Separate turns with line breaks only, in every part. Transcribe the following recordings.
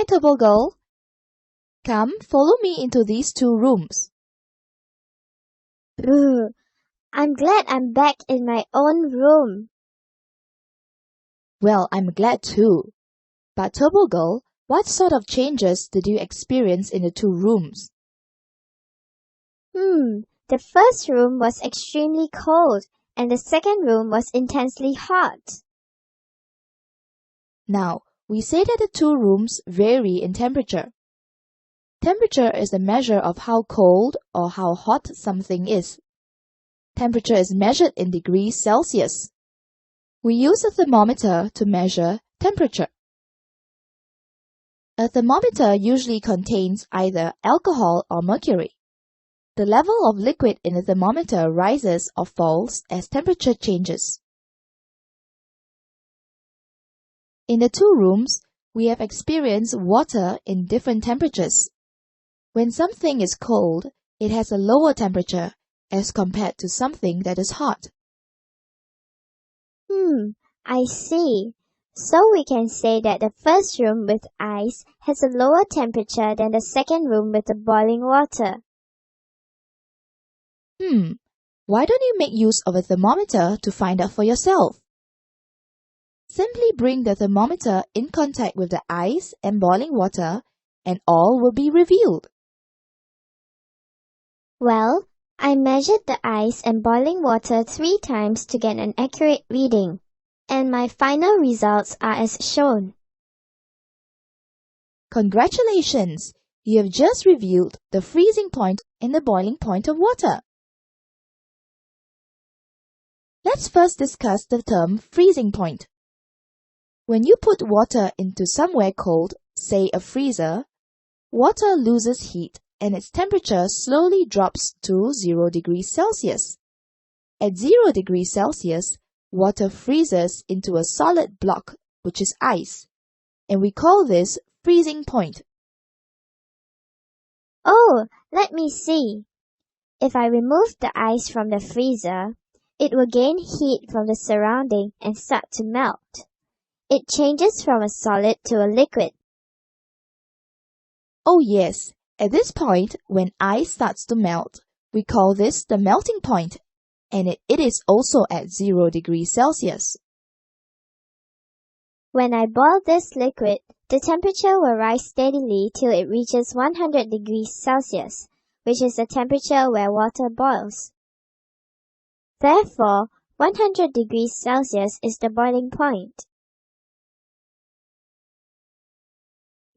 Hi, Turbo Girl. Come, follow me into these two rooms.
I'm glad I'm back in my own room.
Well, I'm glad too. But Turbo Girl, what sort of changes did you experience in the two rooms?
The first room was extremely cold, and the second room was intensely hot.
Now, we say that the two rooms vary in temperature. Temperature is a measure of how cold or how hot something is. Temperature is measured in degrees Celsius. We use a thermometer to measure temperature. A thermometer usually contains either alcohol or mercury. The level of liquid in the thermometer rises or falls as temperature changes. In the two rooms, we have experienced water in different temperatures. When something is cold, it has a lower temperature as compared to something that is hot.
I see. So we can say that the first room with ice has a lower temperature than the second room with the boiling water.
Why don't you make use of a thermometer to find out for yourself? Simply bring the thermometer in contact with the ice and boiling water, and all will be revealed.
Well, I measured the ice and boiling water 3 times to get an accurate reading, and my final results are as shown.
Congratulations! You have just revealed the freezing point and the boiling point of water. Let's first discuss the term freezing point. When you put water into somewhere cold, say a freezer, water loses heat and its temperature slowly drops to 0 degrees Celsius. At 0 degrees Celsius, water freezes into a solid block, which is ice, and we call this freezing point.
Oh, let me see. If I remove the ice from the freezer, it will gain heat from the surrounding and start to melt. It changes from a solid to a liquid.
Oh yes, at this point, when ice starts to melt, we call this the melting point, and it is also at 0 degrees Celsius.
When I boil this liquid, the temperature will rise steadily till it reaches 100 degrees Celsius, which is the temperature where water boils. Therefore, 100 degrees Celsius is the boiling point.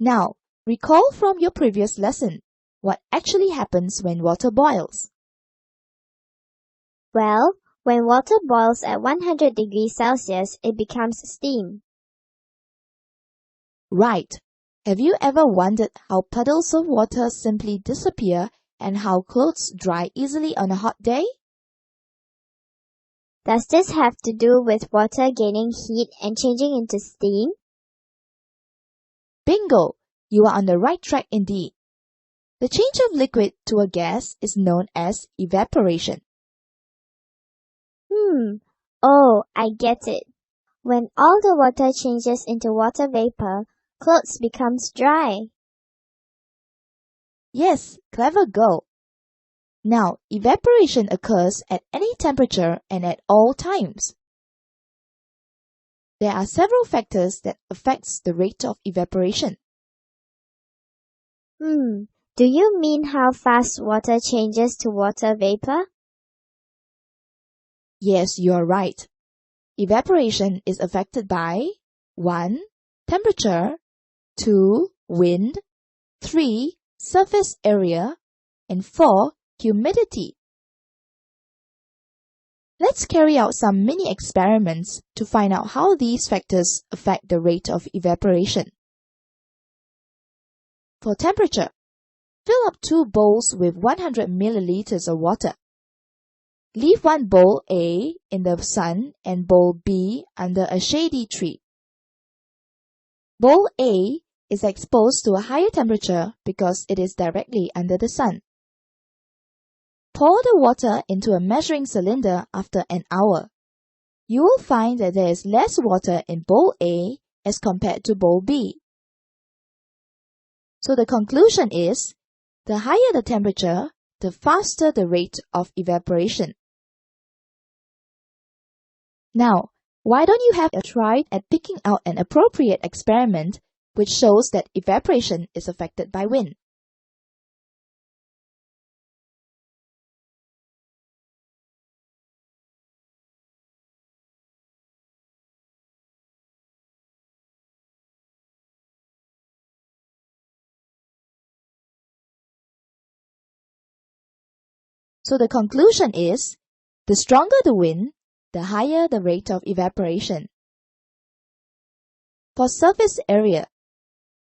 Now, recall from your previous lesson, what actually happens when water boils?
Well, when water boils at 100 degrees Celsius, it becomes steam.
Right. Have you ever wondered how puddles of water simply disappear and how clothes dry easily on a hot day?
Does this have to do with water gaining heat and changing into steam?
Bingo! You are on the right track indeed. The change of liquid to a gas is known as evaporation.
Oh, I get it. When all the water changes into water vapor, clothes becomes dry.
Yes, clever girl. Now, evaporation occurs at any temperature and at all times. There are several factors that affects the rate of evaporation.
Do you mean how fast water changes to water vapor?
Yes, you are right. Evaporation is affected by 1. Temperature, 2. Wind, 3. Surface area, and 4. Humidity. Let's carry out some mini experiments to find out how these factors affect the rate of evaporation. For temperature, fill up 2 bowls with 100 milliliters of water. Leave one bowl A in the sun and bowl B under a shady tree. Bowl A is exposed to a higher temperature because it is directly under the sun. Pour the water into a measuring cylinder after an hour. You will find that there is less water in bowl A as compared to bowl B. So the conclusion is, the higher the temperature, the faster the rate of evaporation. Now, why don't you have a try at picking out an appropriate experiment which shows that evaporation is affected by wind? So the conclusion is, the stronger the wind, the higher the rate of evaporation. For surface area,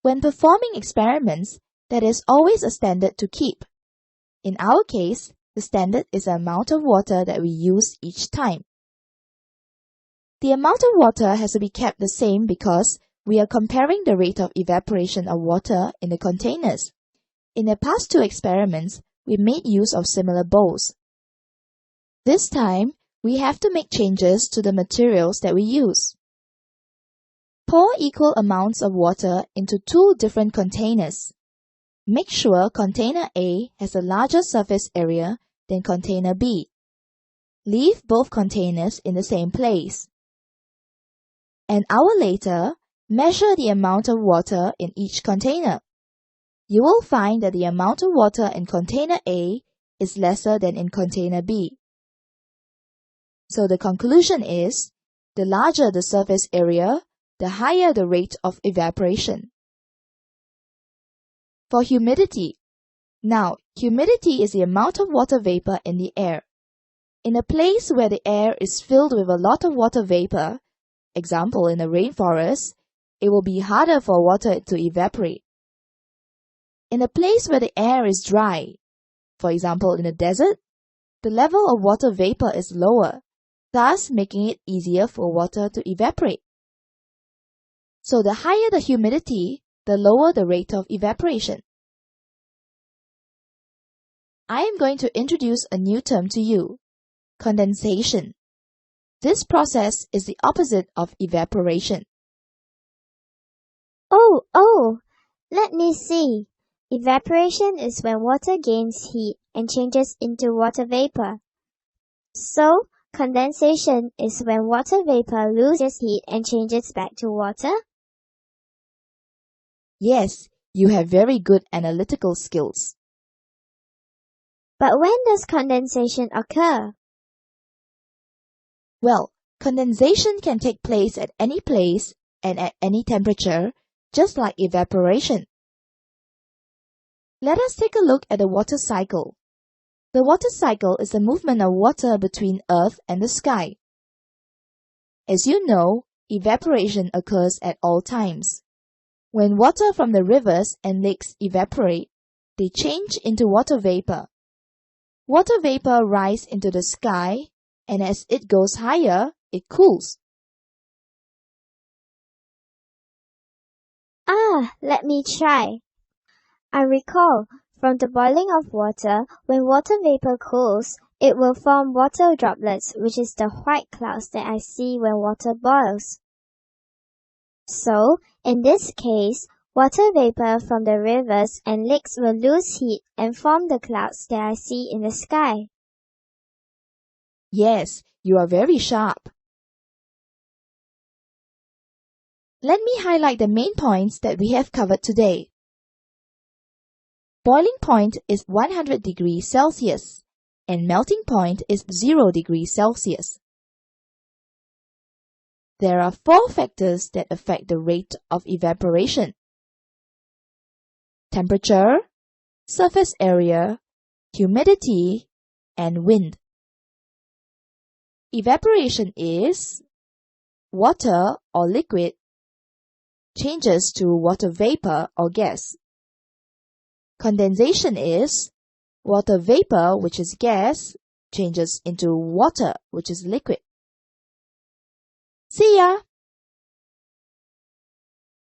when performing experiments, there is always a standard to keep. In our case, the standard is the amount of water that we use each time. The amount of water has to be kept the same because we are comparing the rate of evaporation of water in the containers. In the past two experiments, we made use of similar bowls. This time, we have to make changes to the materials that we use. Pour equal amounts of water into two different containers. Make sure container A has a larger surface area than container B. Leave both containers in the same place. An hour later, measure the amount of water in each container. You will find that the amount of water in container A is lesser than in container B. So the conclusion is, the larger the surface area, the higher the rate of evaporation. For humidity. Now, humidity is the amount of water vapor in the air. In a place where the air is filled with a lot of water vapor, example in a rainforest, it will be harder for water to evaporate. In a place where the air is dry, for example in a desert, the level of water vapor is lower, thus making it easier for water to evaporate. So the higher the humidity, the lower the rate of evaporation. I am going to introduce a new term to you, condensation. This process is the opposite of evaporation.
Oh, let me see. Evaporation is when water gains heat and changes into water vapor. So, condensation is when water vapor loses heat and changes back to water?
Yes, you have very good analytical skills.
But when does condensation occur?
Well, condensation can take place at any place and at any temperature, just like evaporation. Let us take a look at the water cycle. The water cycle is the movement of water between Earth and the sky. As you know, evaporation occurs at all times. When water from the rivers and lakes evaporate, they change into water vapor. Water vapor rises into the sky, and as it goes higher, it cools.
Let me try. I recall, from the boiling of water, when water vapor cools, it will form water droplets, which is the white clouds that I see when water boils. So, in this case, water vapor from the rivers and lakes will lose heat and form the clouds that I see in the sky.
Yes, you are very sharp. Let me highlight the main points that we have covered today. Boiling point is 100 degrees Celsius and melting point is 0 degrees Celsius. There are 4 factors that affect the rate of evaporation: temperature, surface area, humidity, and wind. Evaporation is water or liquid changes to water vapor or gas. Condensation is water vapor, which is gas, changes into water, which is liquid. See ya!